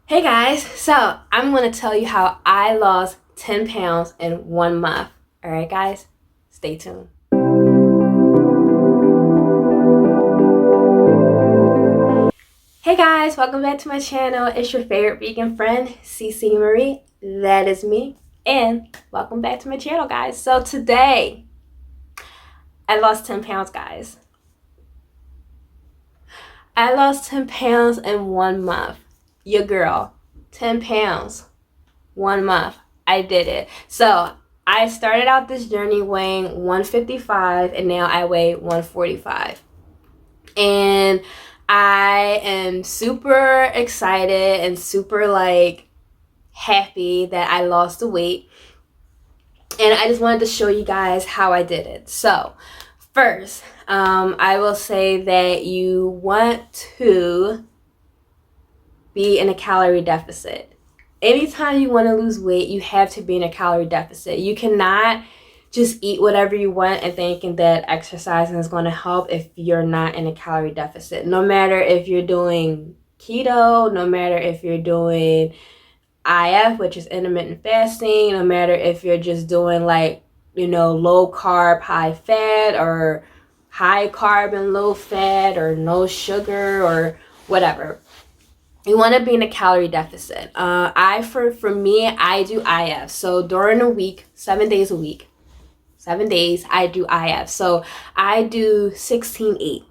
Hey guys, so I'm going to tell you how I lost 10 pounds in 1 month. Alright guys, stay tuned. Hey guys, welcome back to my channel. It's your favorite vegan friend, Cece Marie. That is me. And welcome back to my channel, guys. So today, I lost 10 pounds, guys. I lost 10 pounds in 1 month. Your girl, 10 pounds, 1 month. I did it. So I started out this journey weighing 155 and now I weigh 145. And I am super excited and super happy that I lost the weight. And I just wanted to show you guys how I did it. So first, I will say that you want to be in a calorie deficit. Anytime you want to lose weight, you have to be in a calorie deficit. You cannot just eat whatever you want and thinking that exercising is going to help if you're not in a calorie deficit. No matter if you're doing keto, no matter if you're doing IF, which is intermittent fasting, no matter if you're just doing low carb, high fat, or high carb and low fat, or no sugar, or whatever. You want to be in a calorie deficit. For me, I do IF. So during a week, 7 days a week, 7 days, I do IF. So I do 16-8.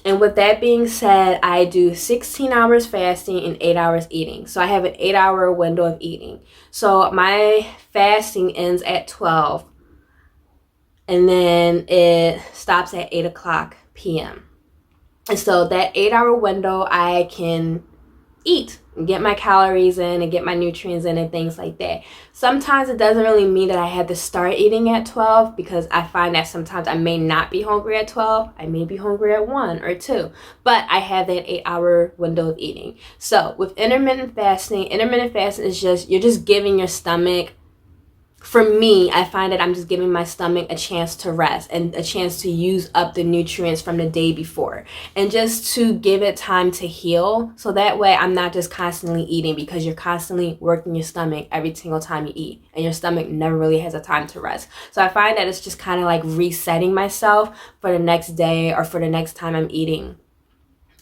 And with that being said, I do 16 hours fasting and 8 hours eating. So I have an 8-hour window of eating. So my fasting ends at 12. And then it stops at 8 o'clock p.m. And so that 8-hour window, I can eat and get my calories in and get my nutrients in and things like that. Sometimes it doesn't really mean that I have to start eating at 12, because I find that sometimes I may not be hungry at 12. I may be hungry at 1 or 2, but I have that 8-hour window of eating. So with intermittent fasting is just, you're just giving your stomach, for me, I find that I'm just giving my stomach a chance to rest and a chance to use up the nutrients from the day before, and just to give it time to heal. So that way I'm not just constantly eating, because you're constantly working your stomach every single time you eat, and your stomach never really has a time to rest. So I find that it's just kind of like resetting myself for the next day or for the next time I'm eating,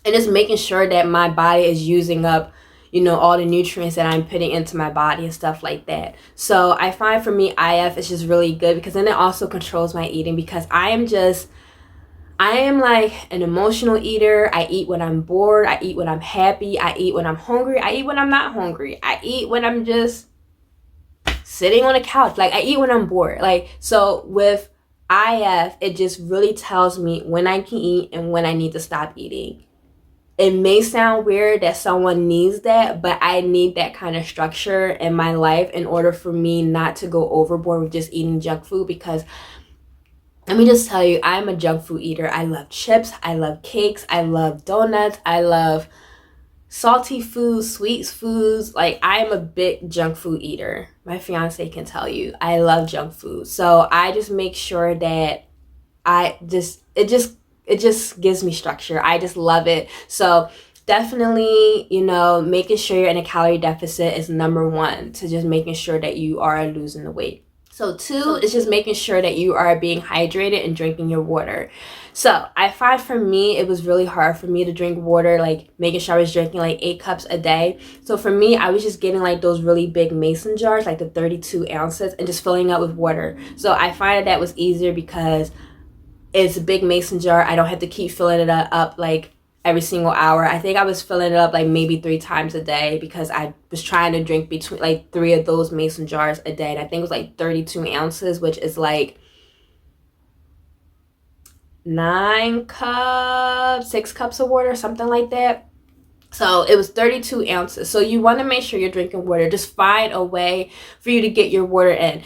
and just making sure that my body is using up all the nutrients that I'm putting into my body and stuff like that. So I find for me, IF is just really good, because then it also controls my eating, because I am like an emotional eater. I eat when I'm bored. I eat when I'm happy. I eat when I'm hungry. I eat when I'm not hungry. I eat when I'm just sitting on a couch. I eat when I'm bored. So with IF, it just really tells me when I can eat and when I need to stop eating. It may sound weird that someone needs that, but I need that kind of structure in my life in order for me not to go overboard with just eating junk food. Because let me just tell you, I'm a junk food eater. I love chips. I love cakes. I love donuts. I love salty foods, sweet foods. I'm a big junk food eater. My fiance can tell you, I love junk food. So I just make sure that it just gives me structure. I just love it. So definitely, making sure you're in a calorie deficit is number one, to just making sure that you are losing the weight. So 2 is just making sure that you are being hydrated and drinking your water. So I find for me, it was really hard for me to drink water, making sure I was drinking 8 cups a day. So for me, I was just getting those really big mason jars, the 32 ounces, and just filling up with water. So I find that was easier, because it's a big mason jar. I don't have to keep filling it up every single hour. I think I was filling it up maybe 3 times a day, because I was trying to drink between 3 of those mason jars a day. And I think it was 32 ounces, which is 9 cups, 6 cups of water, something like that. So it was 32 ounces. So you want to make sure you're drinking water. Just find a way for you to get your water in.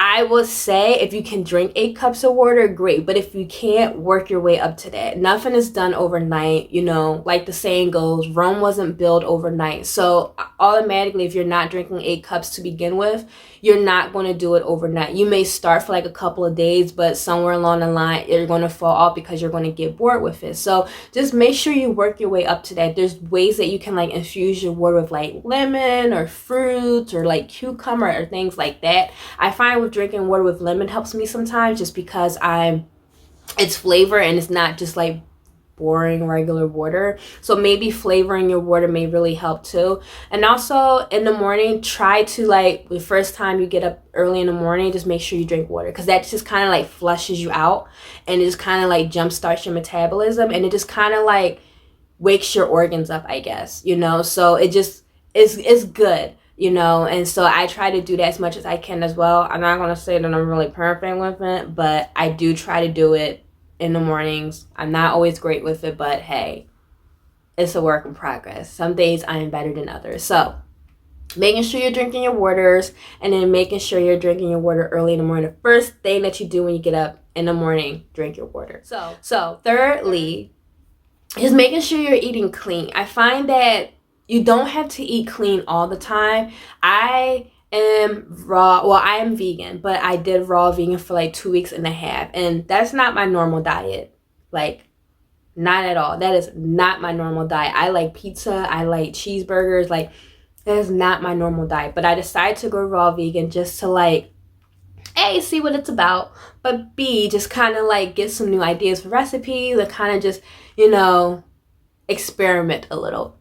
I would say if you can drink 8 cups of water, great. But if you can't, work your way up to that. Nothing is done overnight. You know, like the saying goes, Rome wasn't built overnight. So automatically, if you're not drinking 8 cups to begin with, you're not going to do it overnight. You may start for like a couple of days, but somewhere along the line, you're going to fall off because you're going to get bored with it. So just make sure you work your way up to that. There's ways that you can like infuse your water with like lemon or fruits or like cucumber or things like that. I find with drinking water with lemon helps me sometimes just because it's flavor and it's not just like boring regular water. So maybe flavoring your water may really help too. And also in the morning, try to like the first time you get up early in the morning, just make sure you drink water, because that just kind of like flushes you out and it just kind of like jump starts your metabolism, and it just kind of like wakes your organs up, I guess, you know. So it just is good, you know. And so I try to do that as much as I can as well. I'm not going to say that I'm really perfect with it, but I do try to do it in the mornings. I'm not always great with it, but hey, it's a work in progress. Some days I am better than others. So making sure you're drinking your waters, and then making sure you're drinking your water early in the morning. The first thing that you do when you get up in the morning, drink your water. So thirdly, is making sure you're eating clean. I find that you don't have to eat clean all the time. I am vegan, but I did raw vegan for like 2.5 weeks, and that's not my normal diet. Like, not at all. That is not my normal diet. I like pizza, I like cheeseburgers, like that is not my normal diet. But I decided to go raw vegan just to like A, see what it's about, but B, just kind of like get some new ideas for recipes and kind of just, you know, experiment a little.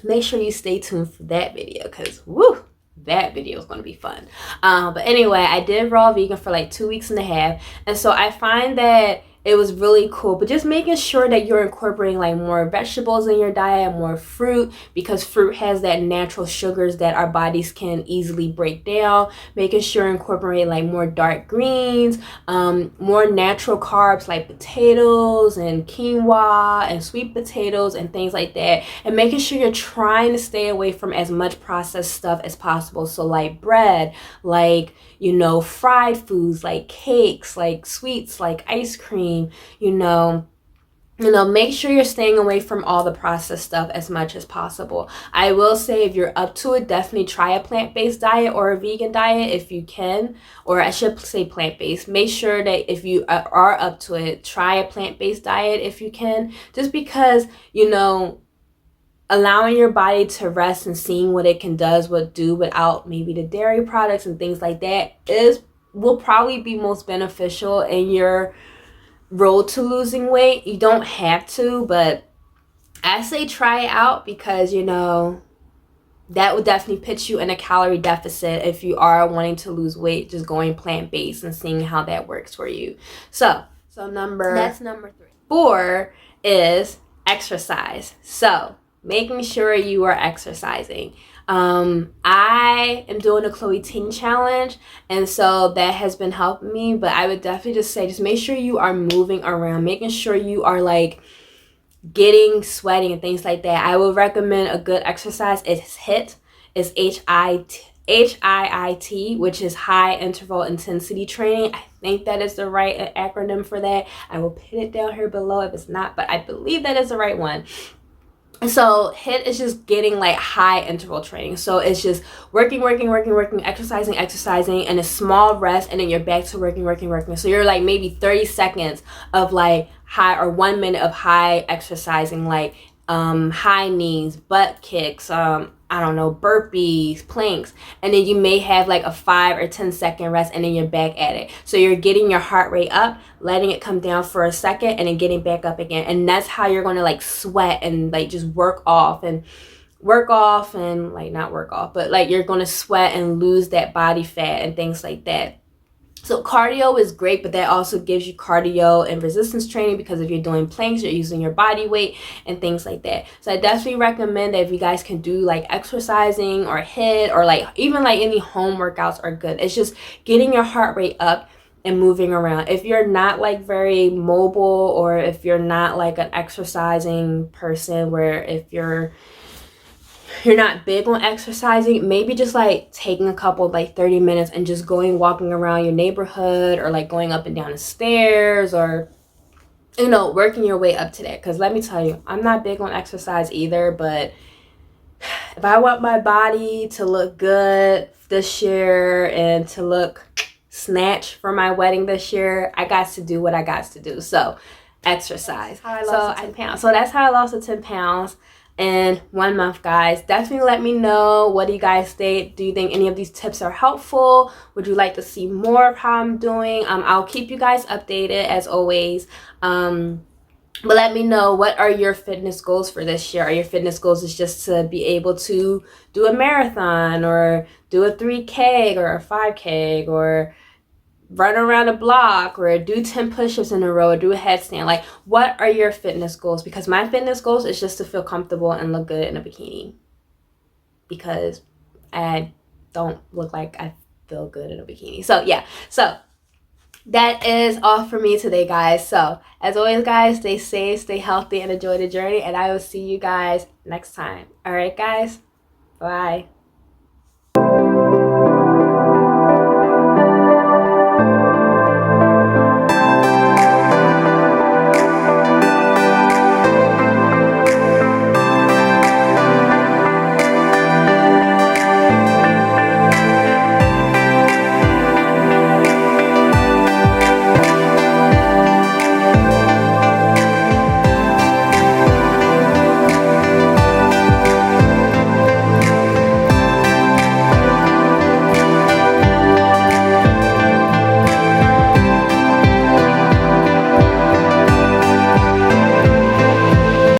Make sure you stay tuned for that video, because woo, that video is going to be fun. But anyway, I did raw vegan for like 2.5 weeks, and so I find that it was really cool. But just making sure that you're incorporating like more vegetables in your diet, more fruit, because fruit has that natural sugars that our bodies can easily break down. Making sure you incorporate like more dark greens, more natural carbs like potatoes and quinoa and sweet potatoes and things like that. And making sure you're trying to stay away from as much processed stuff as possible. So like bread, like, you know, fried foods like cakes, like sweets, like ice cream, you know, make sure you're staying away from all the processed stuff as much as possible. I will say, if you're up to it, definitely try a plant-based diet or a vegan diet if you can, or I should say plant-based. Make sure that if you are up to it, try a plant-based diet if you can, just because, you know, allowing your body to rest and seeing what it can do without maybe the dairy products and things like that will probably be most beneficial in your road to losing weight. You don't have to, but I say try it out, because, you know, that would definitely put you in a calorie deficit if you are wanting to lose weight, just going plant-based and seeing how that works for you. So that's number 3. 4 is exercise. So making sure you are exercising. I am doing a Chloe Ting challenge, and so that has been helping me. But I would definitely just say, just make sure you are moving around, making sure you are like getting sweating and things like that. I would recommend a good exercise. It's HIIT. It's HIIT, which is high interval intensity training. I think that is the right acronym for that. I will put it down here below if it's not, but I believe that is the right one. So HIIT is just getting like high interval training. So it's just working, exercising, and a small rest, and then you're back to working. So you're like maybe 30 seconds of like high, or 1 minute of high exercising, like high knees, butt kicks, I don't know, burpees, planks, and then you may have like a 5 or 10 second rest, and then you're back at it. So you're getting your heart rate up, letting it come down for a second, and then getting back up again. And that's how you're going to like sweat and like just work off and like not work off, but like you're going to sweat and lose that body fat and things like that. So cardio is great, but that also gives you cardio and resistance training, because if you're doing planks, you're using your body weight and things like that. So I definitely recommend that if you guys can do like exercising or HIIT, or like even like any home workouts are good. It's just getting your heart rate up and moving around. If you're not like very mobile, or if you're not like an exercising person, where if you're, you're not big on exercising, maybe just like taking a couple like 30 minutes and just walking around your neighborhood, or like going up and down the stairs, or working your way up to that. Because let me tell you, I'm not big on exercise either, but if I want my body to look good this year and to look snatched for my wedding this year, I got to do what I got to do. So exercise. So that's how I lost the 10 pounds in 1 month, guys. Definitely let me know, what do you guys think? Do you think any of these tips are helpful? Would you like to see more of how I'm doing? I'll keep you guys updated as always. But let me know, what are your fitness goals for this year? Are your fitness goals is just to be able to do a marathon, or do a 3K or a 5K, or run around a block, or do 10 push-ups in a row, or do a headstand? Like, what are your fitness goals? Because my fitness goals is just to feel comfortable and look good in a bikini, because I don't look like I feel good in a bikini. So yeah, so that is all for me today, guys. So as always, guys, stay safe, stay healthy, and enjoy the journey, and I will see you guys next time. All right, guys, bye.